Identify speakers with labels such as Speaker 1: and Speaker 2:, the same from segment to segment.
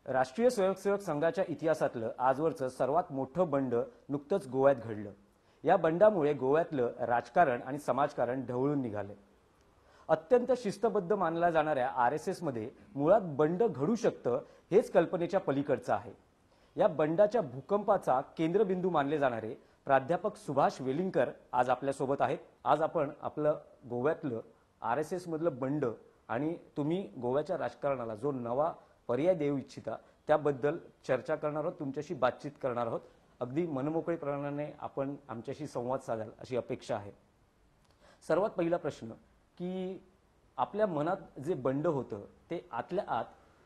Speaker 1: राष्ट्रीय स्वयंसेवक संघाच्या इतिहासातलं आजवरचं सर्वात मोठं बंड नुकतंच गोव्यात घडलं। या बंडामुळे गोव्यातलं राजकारण आणि समाजकारण ढवळून निघाले। अत्यंत शिस्तबद्ध मानला जाणाऱ्या आरएसएस मध्ये मुळात बंड घडू शकतं हेच कल्पनेच्या पलीकडचं आहे। या बंडाच्या भूकंपाचा केंद्रबिंदू मानले जाणारे प्राध्यापक सुभाष वेलिंगकर आज आपल्या सोबत आहेत। आज आपण आपलं गोव्यातलं आरएसएस मधलं बंड आणि तुम्ही गोव्याच्या राजकारणाला जो नवा पर्याय देऊ इच्छिता त्याबद्दल चर्चा करणार आहोत, तुमच्याशी बातचीत करणार आहोत। अगदी मनमोकळेपणाने आपण आमच्याशी संवाद साधाल अशी अपेक्षा आहे। सर्वात पहिला प्रश्न की आपल्या मनात जे बंड होतं ते आतल्या आत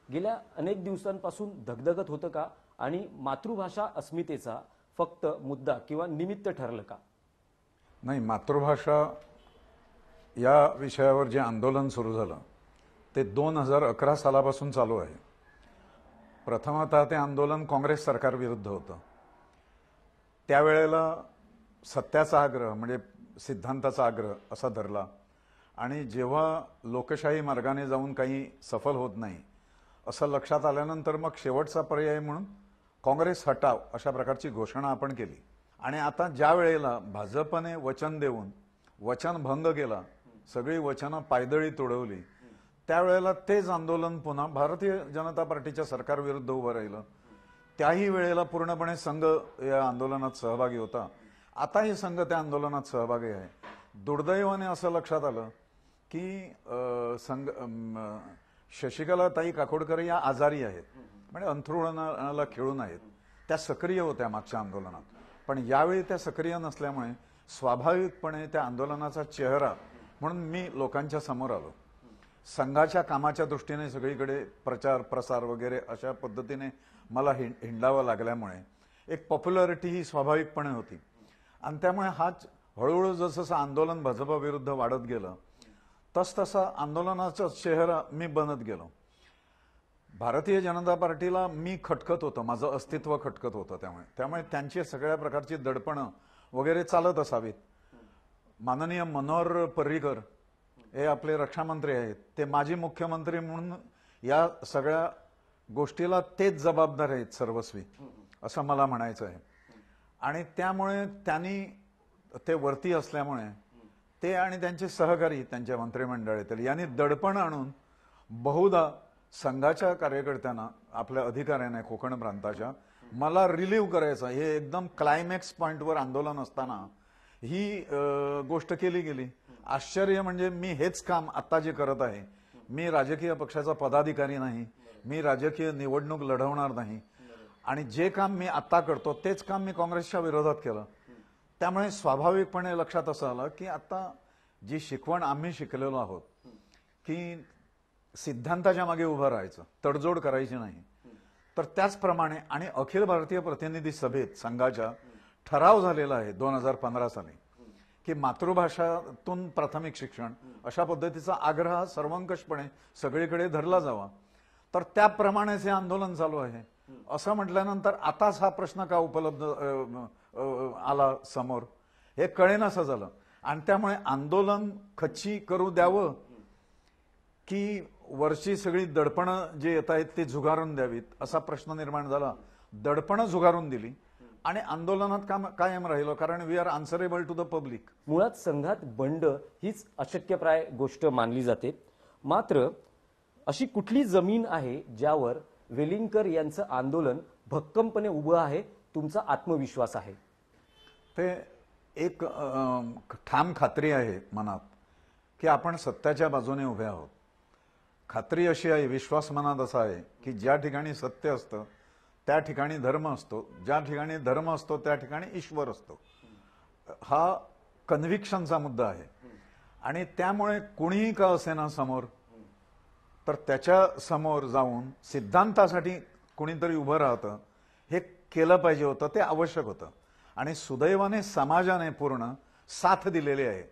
Speaker 1: गेल्या अनेक दिवसांपासून धगधगत होतं का आणि मातृभाषा अस्मितेचा फक्त मुद्दा किंवा निमित्त ठरलं का?
Speaker 2: नाही, मातृभाषा या विषयावर जे आंदोलन सुरू झालं ते 2011 सालापासून चालू आहे। प्रथमतः ते आंदोलन काँग्रेस सरकार विरुद्ध होतं। त्यावेळेला सत्याचा आग्रह म्हणजे सिद्धांताचा आग्रह असा धरला आणि जेव्हा लोकशाही मार्गाने जाऊन काही सफल होत नाही असं लक्षात आल्यानंतर मग शेवटचा पर्याय म्हणून काँग्रेस हटाव अशा प्रकारची घोषणा आपण केली। आणि आता ज्या वेळेला भाजपने वचन देऊन वचनभंग केला, सगळी वचनं पायदळी तोडवली, त्यावेळेला तेच आंदोलन पुन्हा भारतीय जनता पार्टीच्या सरकारविरुद्ध उभं राहिलं। त्याही वेळेला पूर्णपणे संघ या आंदोलनात सहभागी होता। आताही संघ त्या आंदोलनात सहभागी आहे। दुर्दैवाने असं लक्षात आलं की शशिकलाताई काकोडकर या आजारी आहेत, म्हणजे अंथरुणाला खिळून आहेत। त्या सक्रिय होत्या मागच्या आंदोलनात, पण यावेळी त्या सक्रिय नसल्यामुळे स्वाभाविकपणे त्या आंदोलनाचा चेहरा म्हणून मी लोकांच्या समोर आलो। संघाच्या कामाच्या दृष्टीने सगळीकडे प्रचार प्रसार वगैरे अशा पद्धतीने मला हिंडावं लागल्यामुळे एक पॉप्युलॅरिटी ही स्वाभाविकपणे होती। आणि त्यामुळे हाच हळूहळू जसं आंदोलन भाजपविरुद्ध वाढत गेलं तसतसा आंदोलनाचा चेहरा मी बनत गेलो। भारतीय जनता पार्टीला मी खटकत होतो, माझं अस्तित्व खटकत होतं। त्यामुळे त्यांची सगळ्या प्रकारची दडपणं वगैरे चालत असावीत। माननीय मनोहर पर्रीकर हे आपले रक्षामंत्री आहेत, ते माजी मुख्यमंत्री म्हणून या सगळ्या गोष्टीला तेच जबाबदार आहेत सर्वस्वी, असं मला म्हणायचं आहे। आणि त्यामुळे त्यांनी ते वरती असल्यामुळे ते आणि त्यांचे सहकारी त्यांच्या मंत्रिमंडळातील यांनी दडपण आणून बहुधा संघाच्या कार्यकर्त्यांना, आपल्या अधिकाऱ्यांना कोकण प्रांताच्या मला रिलीव्ह करायचं, हे एकदम क्लायमॅक्स पॉइंटवर आंदोलन असताना ही गोष्ट केली गेली। आश्चर्य म्हणजे मी हेच काम आता जे करत आहे, मी राजकीय पक्षाचा पदाधिकारी नाही, मी राजकीय निवडणूक लढवणार नाही, आणि जे काम मी आता करतो तेच काम मी काँग्रेसच्या विरोधात केलं। त्यामुळे स्वाभाविकपणे लक्षात असं आलं की आता जी शिकवण आम्ही शिकलेलो आहोत की सिद्धांताच्या मागे उभं राहायचं, तडजोड करायची नाही, तर त्याचप्रमाणे आणि अखिल भारतीय प्रतिनिधी सभेत संघाच्या ठराव झालेला आहे 2015 साली की मातृभाषातून प्राथमिक शिक्षण अशा पद्धतीचा आग्रह सर्वंकषपणे सगळीकडे धरला जावा। तर त्याप्रमाणेच हे आंदोलन चालू आहे। असं म्हटल्यानंतर आताच हा प्रश्न का उपलब्ध आला समोर हे कळेनासं झालं। आणि त्यामुळे आंदोलन खच्ची करू द्यावं की वरची सगळी दडपणं जे येत आहेत ते झुगारून द्यावीत असा प्रश्न निर्माण झाला। दडपणं झुगारून दिली आणि आंदोलनात कायम राहिलो, कारण we are answerable to the public.
Speaker 1: मुळात संघात बंड हीच अशक्यप्राय गोष्ट मानली जाते, मात्र अशी कुठली जमीन आहे ज्यावर वेलिंगकर यांचं आंदोलन भक्कमपणे उभं आहे, तुमचा आत्मविश्वास आहे?
Speaker 2: ते एक ठाम खात्री आहे मनात की आपण सत्याच्या बाजूने उभे आहोत। खात्री अशी आहे, विश्वास मनात असा आहे की ज्या ठिकाणी सत्य असतं त्या ठिकाणी धर्म असतो, ज्या ठिकाणी धर्म असतो त्या ठिकाणी ईश्वर असतो। हा कन्व्हिक्शनचा मुद्दा आहे। आणि त्यामुळे कुणीही का असेना समोर, तर त्याच्या समोर जाऊन सिद्धांतासाठी कुणीतरी उभं राहतं हे केलं पाहिजे होतं, ते आवश्यक होतं। आणि सुदैवाने समाजाने पूर्ण साथ दिलेली आहे।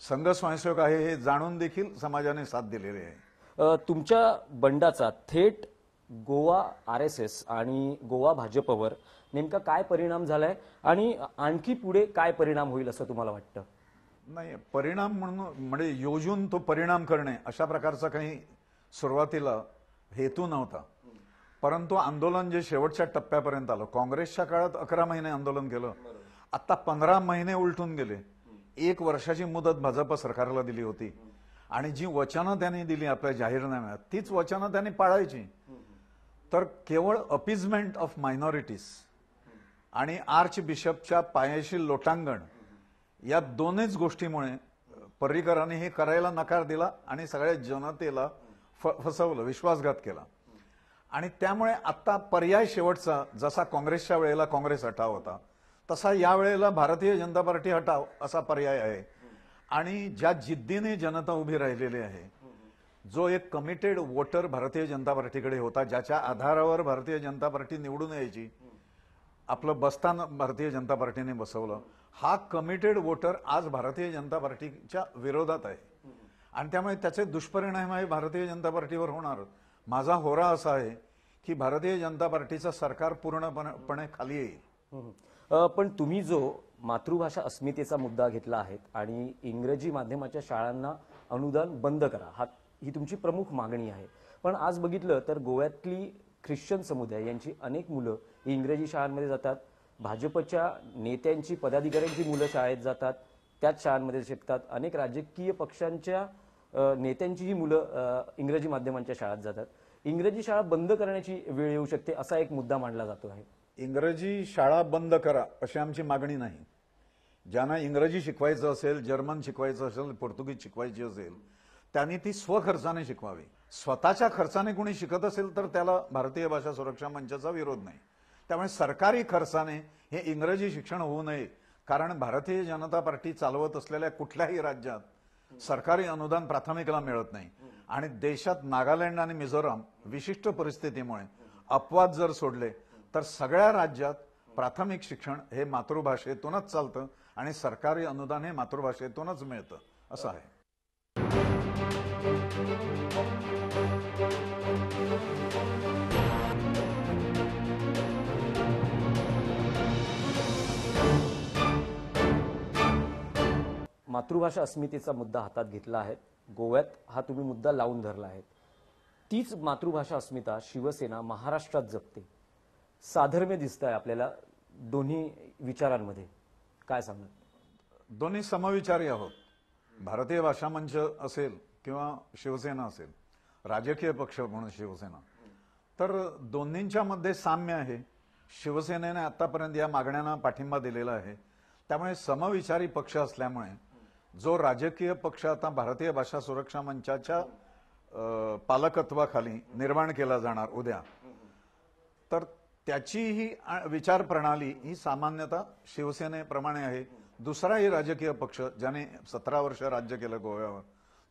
Speaker 2: संघ स्वयंसेवक आहे हे जाणून देखील समाजाने साथ दिलेली आहे।
Speaker 1: तुमच्या बंडाचा थेट गोवा आरएसएस आणि गोवा भाजपवर नेमका काय परिणाम झालाय आणि आणखी पुढे काय परिणाम होईल असं तुम्हाला वाटतं?
Speaker 2: नाही, परिणाम म्हणून म्हणजे योजून तो परिणाम करणे अशा प्रकारचा काही सुरुवातीला हेतू नव्हता। परंतु आंदोलन जे शेवटच्या टप्प्यापर्यंत आलं, काँग्रेसच्या काळात 11 महिने आंदोलन केलं, आता 15 महिने उलटून गेले. 1 वर्षाची मुदत भाजप सरकारला दिली होती आणि जी वचनं त्यांनी दिली आपल्या जाहीरनाम्यात तीच वचनं त्यांनी पाळायची. तर केवळ अपीजमेंट ऑफ मायनॉरिटीज आणि आर्च बिशपच्या पायाशी लोटांगण या दोनच गोष्टीमुळे पर्रीकरांनी हे करायला नकार दिला आणि सगळ्या जनतेला फसवलं, विश्वासघात केला. आणि त्यामुळे आता पर्याय शेवटचा, जसा काँग्रेसच्या वेळेला काँग्रेस हटाव होता तसा या वेळेला भारतीय जनता पार्टी हटाव असा पर्याय आहे. आणि ज्या जिद्दीने जनता उभी राहिलेली आहे, जो एक कमिटेड वोटर भारतीय जनता पार्टीकडे होता, ज्याच्या आधारावर भारतीय जनता पार्टी निवडून यायची, आपलं बसताना भारतीय जनता पार्टीने बसवलं, हा कमिटेड वोटर आज भारतीय जनता पार्टीच्या विरोधात आहे. आणि त्यामुळे त्याचे दुष्परिणाम आहे भारतीय जनता पार्टीवर होणार. माझा होरा असा आहे की भारतीय जनता पार्टीचं सरकार पूर्णपणे खाली येईल.
Speaker 1: पण तुम्ही जो मातृभाषा अस्मितेचा मुद्दा घेतला आहे आणि इंग्रजी माध्यमाच्या शाळांना अनुदान बंद करा, ही तुमची प्रमुख मागणी आहे. पण आज बघितलं तर गोव्यातली ख्रिश्चन समुदाय यांची अनेक मुलं इंग्रजी शाळांमध्ये जातात. भाजपच्या नेत्यांची, पदाधिकाऱ्यांची मुलं शाळेत जातात, त्याच शाळांमध्ये शिकतात. अनेक राजकीय पक्षांच्या नेत्यांचीही मुलं इंग्रजी माध्यमांच्या शाळेत जातात. इंग्रजी शाळा बंद करण्याची वेळ येऊ शकते असा एक मुद्दा मांडला जातो आहे.
Speaker 2: इंग्रजी शाळा बंद करा अशी आमची मागणी नाही. ज्यांना इंग्रजी शिकवायचं असेल, जर्मन शिकवायचं असेल, पोर्तुगीज शिकवायची असेल, त्यांनी ती स्वखर्चाने शिकवावी. स्वतःच्या खर्चाने कोणी शिकत असेल तर त्याला भारतीय भाषा सुरक्षा मंचाचा विरोध नाही. त्यामुळे सरकारी खर्चाने हे इंग्रजी शिक्षण होऊ नये, कारण भारतीय जनता पार्टी चालवत असलेल्या कुठल्याही राज्यात सरकारी अनुदान प्राथमिकला मिळत नाही. आणि देशात नागालँड आणि मिझोराम विशिष्ट परिस्थितीमुळे अपवाद जर सोडले तर सगळ्या राज्यात प्राथमिक शिक्षण हे मातृभाषेतूनच चालतं आणि सरकारी अनुदान हे मातृभाषेतूनच मिळतं असं आहे.
Speaker 1: मातृभाषा अस्मितेचा मुद्दा हातात घेतला आहे. गोव्यात हा तुम्ही मुद्दा लावून धरला आहे. तीच मातृभाषा अस्मिता शिवसेना महाराष्ट्रात जपते. साधर्म्य दिसत आहे आपल्याला दोन्ही विचारांमध्ये, काय सांगणार?
Speaker 2: दोन्ही समविचारी आहोत. भारतीय भाषा मंच असेल किंवा शिवसेना असेल, राजकीय पक्ष म्हणून शिवसेना, तर दोन्हींच्या मध्ये साम्य आहे. शिवसेनेने आतापर्यंत या मागण्यांना पाठिंबा दिलेला आहे. त्यामुळे समविचारी पक्ष असल्यामुळे जो राजकीय पक्ष आता भारतीय भाषा सुरक्षा मंचाच्या पालकत्वाखाली निर्माण केला जाणार उद्या, तर त्याची ही विचार प्रणाली ही सामान्यतः शिवसेनेप्रमाणे आहे. दुसराही राजकीय पक्ष ज्याने 17 वर्ष राज्य केलं गोव्यावर,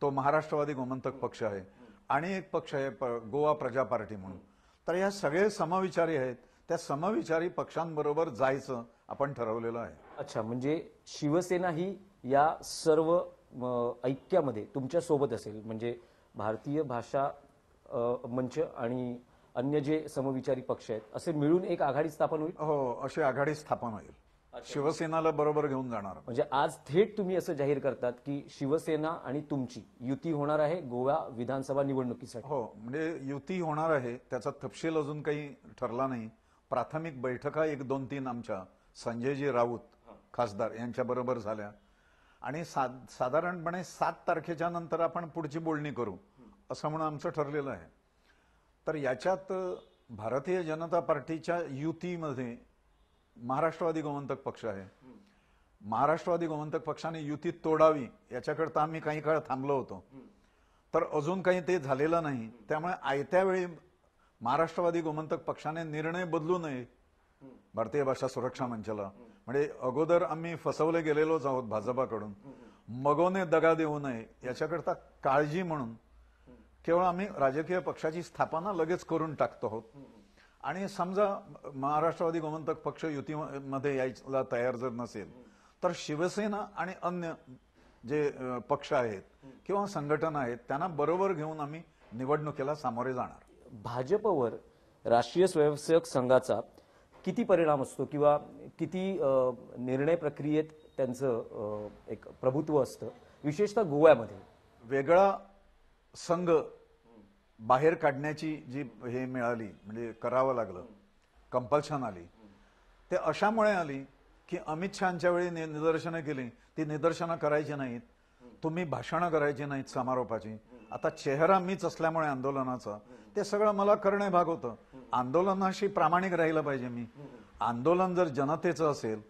Speaker 2: तो महाराष्ट्रवादी गोमंतक पक्ष आहे. आणि एक पक्ष आहे गोवा प्रजा पार्टी म्हणून. तर या सगळे समविचारी आहेत. त्या समविचारी पक्षांबरोबर जायचं आपण ठरवलेलं आहे.
Speaker 1: अच्छा, म्हणजे शिवसेना ही या सर्व ऐक्यामध्ये तुमच्या सोबत असेल, म्हणजे भारतीय भाषा मंच आणि अन्य जे समविचारी पक्ष आहेत असे मिळून एक आघाडी स्थापन होईल?
Speaker 2: हो, अशी आघाडी स्थापन होईल. शिवसेनाला बरोबर घेऊन जाणार.
Speaker 1: म्हणजे आज थेट तुम्ही असं जाहीर करतात की शिवसेना आणि तुमची युती होणार आहे गोवा विधानसभा निवडणुकीसाठी?
Speaker 2: हो, म्हणजे युती होणार आहे. त्याचा तपशील अजून काही ठरला नाही. प्राथमिक बैठका 1, 2, 3 आमच्या संजयजी राऊत खासदार यांच्या बरोबर झाल्या आणि साधारणपणे 7 तारखेच्या नंतर आपण पुढची बोलणी करू असं म्हणून आमचं ठरलेलं आहे. तर याच्यात भारतीय जनता पार्टीच्या युतीमध्ये महाराष्ट्रवादी गोमंतक पक्ष आहे. महाराष्ट्रवादी गोमंतक पक्षाने युती तोडावी याच्याकरता आम्ही काही काळ थांबलो होतो. तर अजून काही ते झालेलं नाही. त्यामुळे आयत्या वेळी महाराष्ट्रवादी गोमंतक पक्षाने निर्णय बदलू नये भारतीय भाषा सुरक्षा मंचाला. म्हणजे अगोदर आम्ही फसवले गेलेलोच आहोत भाजपाकडून. मगोने दगा देऊ नये याच्याकरता काळजी म्हणून केवळ आम्ही राजकीय पक्षाची स्थापना लगेच करून टाकतो आहोत. आणि समजा महाराष्ट्रवादी गोमंतक पक्ष युतीमध्ये यायला तयार जर नसेल तर शिवसेना आणि अन्य जे पक्ष आहेत किंवा संघटना आहेत त्यांना बरोबर घेऊन आम्ही निवडणुकीला सामोरे जाणार.
Speaker 1: भाजपवर राष्ट्रीय स्वयंसेवक संघाचा किती परिणाम असतो किंवा किती निर्णय प्रक्रियेत त्यांचं एक प्रभुत्व असतं, विशेषतः गोव्यामध्ये?
Speaker 2: वेगळा संघ बाहेर काढण्याची जी हे मिळाली, म्हणजे करावं लागलं, कंपल्शन आली, ते अशामुळे आली की अमित शहाच्या वेळी निदर्शनं केली, ती निदर्शनं करायची नाहीत, तुम्ही भाषणं करायची नाहीत समारोपाची. आता चेहरा मीच असल्यामुळे आंदोलनाचा ते सगळं मला करणे भाग होतं. आंदोलनाशी प्रामाणिक राहिलं पाहिजे मी. आंदोलन जर जनतेचं असेल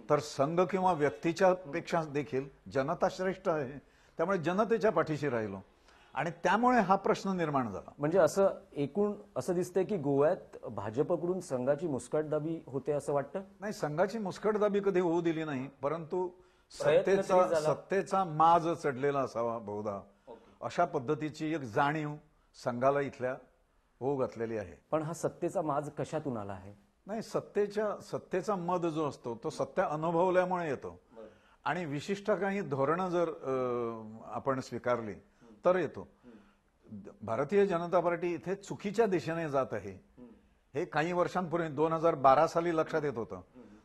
Speaker 2: तर संघ किंवा व्यक्तीच्या पेक्षा देखील जनता श्रेष्ठ आहे, त्यामुळे जनतेच्या पाठीशी राहिलो आणि त्यामुळे हा प्रश्न निर्माण झाला.
Speaker 1: म्हणजे असं एकूण असं दिसतंय की गोव्यात भाजपकडून संघाची मुस्कटदाबी होते असं वाटतं.
Speaker 2: नाही, संघाची मुस्कटदाबी कधी होऊ दिली नाही, परंतु
Speaker 1: प्रयत्न तरी झाला.
Speaker 2: सत्तेचा माज चढलेला असावा बहुधा, अशा पद्धतीची एक जाणीव संघाला इथल्या होऊ घातलेली आहे.
Speaker 1: पण हा सत्तेचा माज कशातून आला आहे?
Speaker 2: नाही, सत्तेचा मद जो असतो तो सत्य अनुभवल्यामुळे येतो आणि विशिष्ट काही धोरणं जर आपण स्वीकारली तर येतो. भारतीय जनता पार्टी इथे चुकीच्या दिशेने जात आहे हे काही वर्षांपूर्वी 2012 साली लक्षात येत होतं.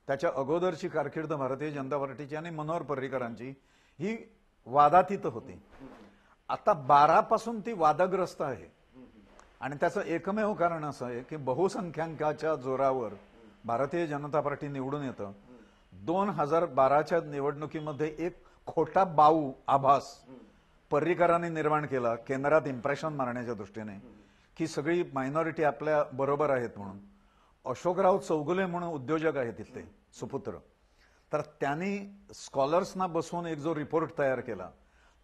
Speaker 2: त्याच्या अगोदरची कारकीर्द भारतीय जनता पार्टीची आणि मनोहर पर्रीकरांची ही वादातीत होती. आता 12 पासून ती वादग्रस्त आहे आणि त्याचं एकमेव कारण असं आहे की बहुसंख्याकाच्या जोरावर भारतीय जनता पार्टी निवडून येतं. 2012च्या निवडणुकीमध्ये एक खोटा बाऊ आभास पर्रीकरांनी निर्माण केला केंद्रात इम्प्रेशन मारण्याच्या दृष्टीने की सगळी मायनॉरिटी आपल्या बरोबर आहेत म्हणून. अशोकराव चौगुले म्हणून उद्योजक आहेत तिथले सुपुत्र, तर त्यांनी स्कॉलर्सना बसवून एक जो रिपोर्ट तयार केला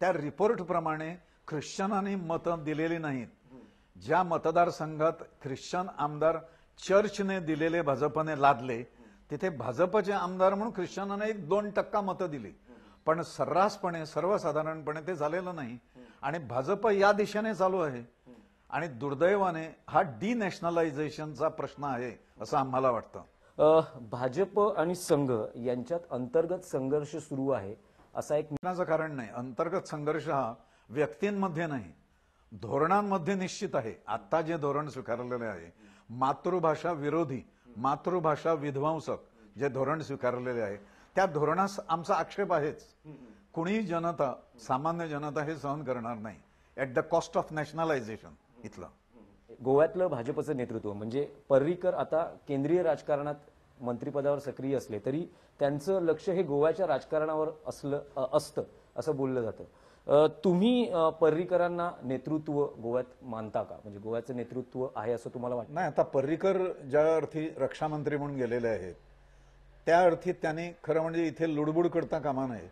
Speaker 2: त्या रिपोर्टप्रमाणे ख्रिश्चनांनी मतं दिलेली नाहीत. ज्या मतदारसंघात ख्रिश्चन आमदार चर्चने दिलेले भाजपने लादले तिथे भाजपचे आमदार म्हणून ख्रिश्चनांना 1-2% मतं दिली, पण सर्रासपणे सर्वसाधारणपणे ते झालेलं नाही आणि भाजप या दिशेने चालू आहे. आणि दुर्दैवाने हा डिनॅशनलायझेशनचा प्रश्न आहे असं आम्हाला वाटतं.
Speaker 1: भाजप आणि संघ यांच्यात अंतर्गत संघर्ष सुरू आहे असा एक
Speaker 2: कारण नाही. अंतर्गत संघर्ष हा व्यक्तींमध्ये नाही, धोरणांमध्ये निश्चित आहे. आता जे धोरण स्वीकारलेले आहे मातृभाषा विरोधी, मातृभाषा विध्वंसक जे धोरण स्वीकारलेले आहे त्या धोरणास आमचा आक्षेप आहेच. कुणी जनता, सामान्य जनता हे सहन करणार नाही at the cost of nationalisation. इथलं
Speaker 1: गोव्यातलं भाजपचं नेतृत्व म्हणजे पर्रीकर आता केंद्रीय राजकारणात मंत्रिपदावर सक्रिय असले तरी त्यांचं लक्ष हे गोव्याच्या राजकारणावर असतं असं बोललं जातं. तुम्ही पर्रीकरांना नेतृत्व गोव्यात मानता का? म्हणजे गोव्याचं नेतृत्व आहे असं तुम्हाला वाटतं?
Speaker 2: नाही, आता पर्रीकर ज्या अर्थी रक्षा मंत्री म्हणून गेलेले आहेत त्या अर्थी त्यांनी खरं म्हणजे इथे लुडबुड करता कामा नये.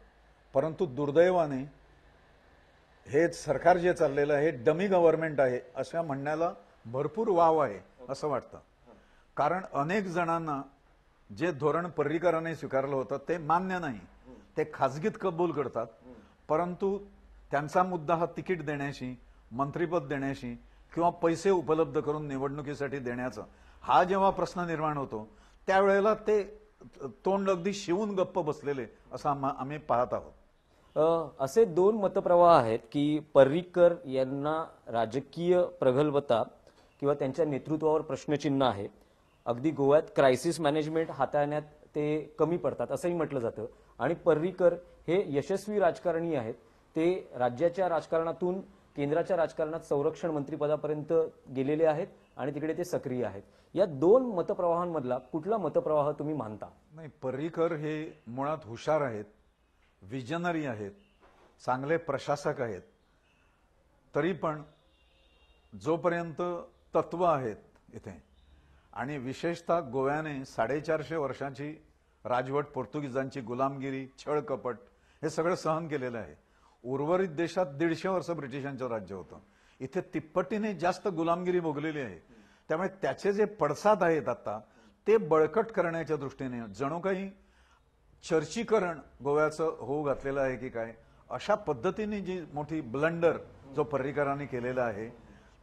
Speaker 2: परंतु दुर्दैवाने हे सरकार जे चाललेलं आहे डमी गव्हर्नमेंट आहे अशा म्हणण्याला भरपूर वाव आहे असं वाटतं. कारण अनेक जणांना जे धोरण पर्रीकरांनी स्वीकारलं होतं ते मान्य नाही, ते खाजगीत कबूल करतात. परंतु त्यांचा मुद्दा हा तिकीट देण्याशी, मंत्रिपद देण्याशी किंवा पैसे उपलब्ध करून निवडणुकीसाठी देण्याचा हा जेव्हा प्रश्न निर्माण होतो त्यावेळेला ते तोंड अगदी शिवून गप्प बसलेले असं आम्ही पाहत आहोत.
Speaker 1: असे 2 मतप्रवाह आहेत की पर्रीकर यांना राजकीय प्रगल्भता किंवा त्यांच्या नेतृत्वावर प्रश्नचिन्ह आहे. अगदी गोव्यात क्रायसिस मॅनेजमेंट हाताळण्यात ते कमी पडतात असंही म्हटलं जातं. आणि पर्रीकर हे यशस्वी राजकारणी आहेत. ते राज्याच्या राजकारणातून केंद्राच्या राजकारणात संरक्षण मंत्रिपदापर्यंत गेलेले आहेत आणि तिकडे ते सक्रिय आहेत. या 2 मतप्रवाहांमधला कुठला मतप्रवाह तुम्ही मानता?
Speaker 2: नाही, पर्रीकर हे मुळात हुशार आहेत, विजनरी आहेत, चांगले प्रशासक आहेत. तरी पण जोपर्यंत तत्व आहेत इथे आणि विशेषतः गोव्याने 450 वर्षांची राजवट, पोर्तुगीजांची गुलामगिरी, छळ कपट हे सगळं सहन केलेलं आहे. उर्वरित देशात 150 वर्ष ब्रिटिशांचं राज्य होतं. इथे तिप्पटीने जास्त गुलामगिरी भोगलेली आहे. त्यामुळे त्याचे जे पडसाद आहेत आता ते बळकट करण्याच्या दृष्टीने जणू काही चर्चीकरण गोव्याचं होऊ घातलेलं आहे की काय, अशा पद्धतीने जी मोठी ब्लंडर जो पर्रीकरांनी केलेला आहे.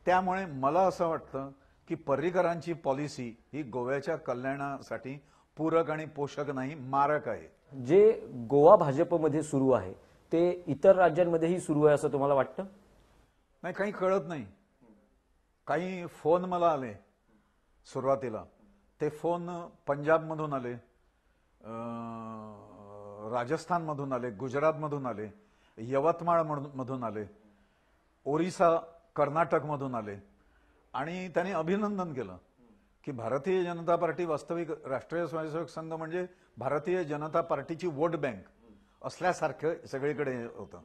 Speaker 2: त्यामुळे मला असं वाटतं की पर्रीकरांची पॉलिसी ही गोव्याच्या कल्याणासाठी पूरक आणि पोषक नाही, मारक आहे.
Speaker 1: जे गोवा भाजपमध्ये सुरू आहे ते इतर राज्यांमध्येही सुरू आहे असं तुम्हाला वाटतं?
Speaker 2: नाही, काही कळत नाही. काही फोन मला आले सुरुवातीला, ते फोन पंजाबमधून आले, राजस्थानमधून आले, गुजरातमधून आले, यवतमाळ मधून आले, ओरिसा कर्नाटकमधून आले. आणि त्यांनी अभिनंदन केलं की भारतीय जनता पार्टी वास्तविक राष्ट्रीय स्वयंसेवक संघ म्हणजे भारतीय जनता पार्टीची वोट बँक असल्यासारखं सगळीकडे होतं.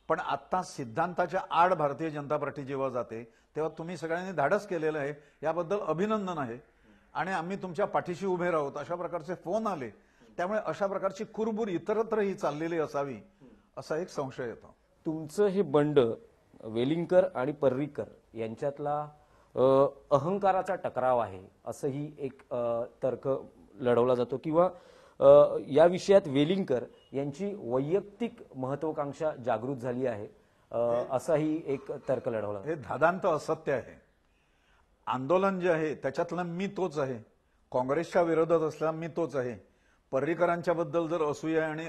Speaker 2: पण आता सिद्धांताच्या आड भारतीय जनता पार्टी जेव्हा जाते तेव्हा तुम्ही सगळ्यांनी धाडस केलेलं आहे, याबद्दल अभिनंदन आहे आणि आम्ही तुमच्या पाठीशी उभे राहू अशा प्रकारचे फोन आले. त्यामुळे अशा प्रकारची कुरबुर इतरत्रही चाललेली असावी असा एक संशय येतो.
Speaker 1: तुमचं हे बंड वेलिंगकर आणि पर्रीकर यांच्यातला अहंकाराचा टकराव आहे असंही एक तर्क लढवला जातो, किंवा या विषयात वेलिंगकर यांची वैयक्तिक महत्वाकांक्षा जागृत झाली आहे असाही एक तर्क लढवला.
Speaker 2: हे धादांत असत्य आहे. आंदोलन जे आहे त्याच्यातला मी तोच आहे, काँग्रेसच्या विरोधात असला मी तोच आहे. पर्रीकरांच्या बद्दल जर असूया आणि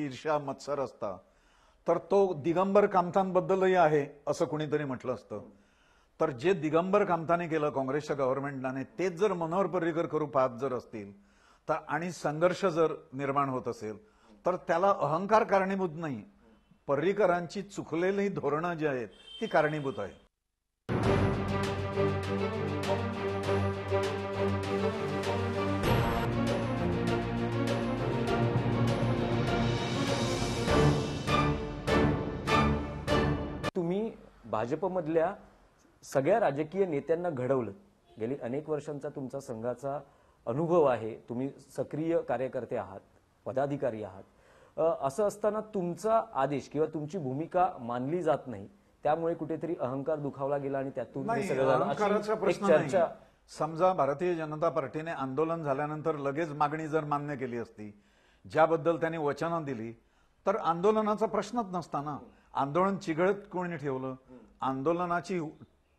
Speaker 2: ईर्ष्या मत्सर असता तर तो दिगंबर कामतांबद्दलही आहे असं कुणीतरी म्हटलं असतं. तर जे दिगंबर कामताने केलं काँग्रेसच्या गव्हर्नमेंटने तेच जर मनोहर पर्रीकर करू पाहत जर असतील तर आणि संघर्ष जर निर्माण होत असेल तर त्याला अहंकार कारणीभूत नाही, पर्रीकरांची चुकलेली धोरणं जी आहेत ती कारणीभूत आहे.
Speaker 1: तुम्ही भाजपमधल्या सगळ्या राजकीय नेत्यांना घडवलं. गेली अनेक वर्षांचा तुमचा संघाचा अनुभव आहे, तुम्ही सक्रिय कार्यकर्ते आहात, पदाधिकारी आहात. असं असताना तुमचा आदेश किंवा तुमची भूमिका मानली जात नाही, त्यामुळे कुठेतरी अहंकार दुखावला गेला आणि त्यातून हे सगळं झालं
Speaker 2: अहंकाराचा
Speaker 1: अशी एक
Speaker 2: प्रश्न
Speaker 1: चर्चा.
Speaker 2: नाही. समजा भारतीय जनता पार्टीने आंदोलन झाल्यानंतर लगेच मागणी जर मान्य केली असती, ज्याबद्दल त्यांनी वचनं दिली, तर आंदोलनाचा प्रश्नच नसता ना. आंदोलन चिघळत कोणी ठेवलं, आंदोलनाची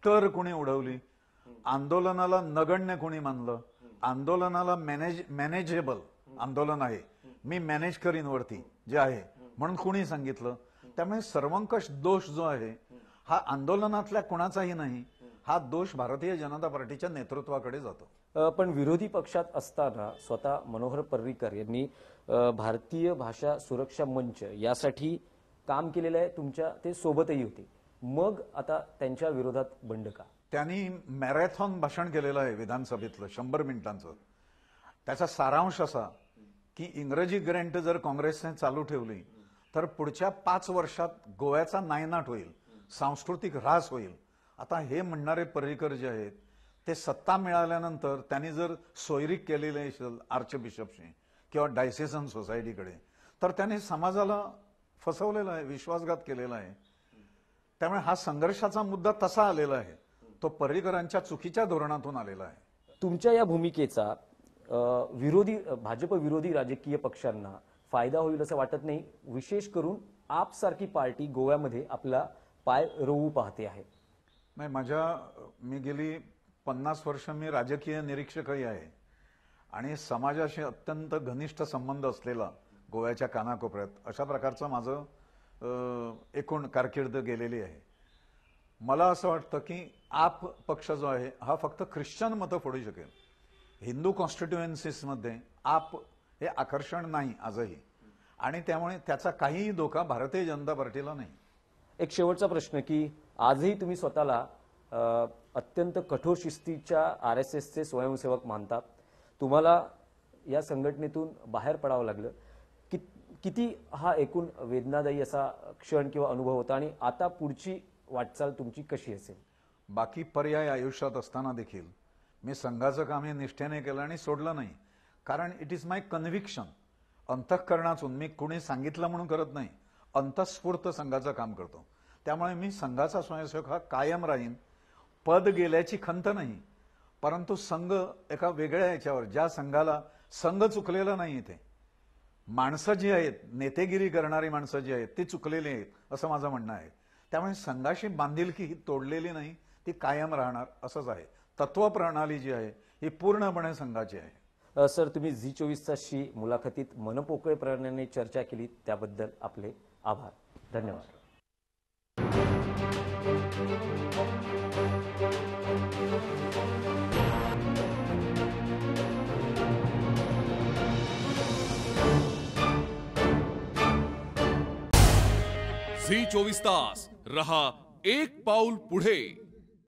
Speaker 2: टर कोणी उडवली, आंदोलनाला नगण्य कोणी मानलं, आंदोलनाला मॅनेजेबल आंदोलन आहे, मी मॅनेज करीन वरती जे आहे म्हणून कोणी सांगितलं. त्यामुळे सर्वंकष दोष जो आहे हा आंदोलनातल्या कुणाचाही नाही, हा दोष भारतीय जनता पार्टीच्या नेतृत्वाकडे जातो.
Speaker 1: पण विरोधी पक्षात असताना स्वतः मनोहर पर्रीकर यांनी भारतीय भाषा सुरक्षा मंच यासाठी काम केलेलं आहे, तुमच्या ते सोबतही होते. मग आता त्यांच्या विरोधात बंड का?
Speaker 2: त्यांनी मॅरेथॉन भाषण केलेलं आहे विधानसभेतलं 100 मिनिटांचं. त्याचा सारांश असा की इंग्रजी ग्रँट जर काँग्रेसने चालू ठेवली तर पुढच्या 5 वर्षात गोव्याचा नायनाट होईल, सांस्कृतिक ऱ्हास होईल. आता हे म्हणणारे पर्रीकर जे आहेत ते सत्ता मिळाल्यानंतर त्यांनी जर सोयरीक केलेले असेल आर्चबिशपशी किंवा डायसेसन सोसायटीकडे, तर त्यांनी समाजाला फसवलेला आहे, विश्वासघात केलेला आहे. त्यामुळे हा संघर्षाचा मुद्दा तसा आलेला आहे, तो पर्रीकरांच्या चुकीच्या धोरणातून आलेला आहे.
Speaker 1: तुमच्या या भूमिकेचा भाजप विरोधी राजकीय पक्षांना फायदा होईल असं वाटत नाही, विशेष करून आप सारखी पार्टी गोव्यामध्ये आपला पाय रोवू पाहते आहे.
Speaker 2: मी गेली 50 वर्ष मी राजकीय निरीक्षकही आहे आणि समाजाशी अत्यंत घनिष्ठ संबंध असलेला गोव्याच्या कानाकोपऱ्यात अशा प्रकारचं माझं एकूण कारकीर्द गेलेली आहे. मला असं वाटतं की आप पक्ष जो आहे हा फक्त ख्रिश्चन मतं फोडू शकेल. हिंदू कॉन्स्टिट्युएन्सीसमध्ये आप हे आकर्षण नाही आजही, आणि त्यामुळे त्याचा काहीही धोका भारतीय जनता पार्टीला नाही.
Speaker 1: एक शेवटचा प्रश्न की आजही तुम्ही स्वतःला अत्यंत कठोर शिस्तीच्या RSSचे स्वयंसेवक मानतात. तुम्हाला या संघटनेतून बाहेर पडावं लागलं, किती हा एकूण वेदनादायी असा क्षण किंवा अनुभव होता, आणि आता पुढची वाटचाल तुमची कशी असेल?
Speaker 2: बाकी पर्याय आयुष्यात असताना देखील मी संघाचं काम हे निष्ठेने केलं आणि सोडलं नाही, कारण इट इज माय कन्व्हिक्शन. अंतःकरणातून मी कुणी सांगितलं म्हणून करत नाही, अंतःस्फूर्त संघाचं काम करतो. त्यामुळे मी संघाचा स्वयंसेवक हा कायम राहीन. पद गेल्याची खंत नाही, परंतु संघ एका वेगळ्या याच्यावर, ज्या संघाला संघ चुकलेला नाही, इथे माणसं जी आहेत, नेतेगिरी करणारी माणसं जी आहेत ती चुकलेली आहेत असं माझं म्हणणं आहे. त्यामुळे संघाशी बांधिलकी ही तोडलेली नाही, ती कायम राहणार असंच आहे. तत्वप्रणाली जी आहे ही पूर्णपणे संघाची आहे.
Speaker 1: सर, तुम्ही झी24 तासची मुलाखतीत मनपोकळेपणाने चर्चा केली त्याबद्दल आपले आभार. धन्यवाद.
Speaker 3: झी 24 तास रहा एक पाऊल पुढे.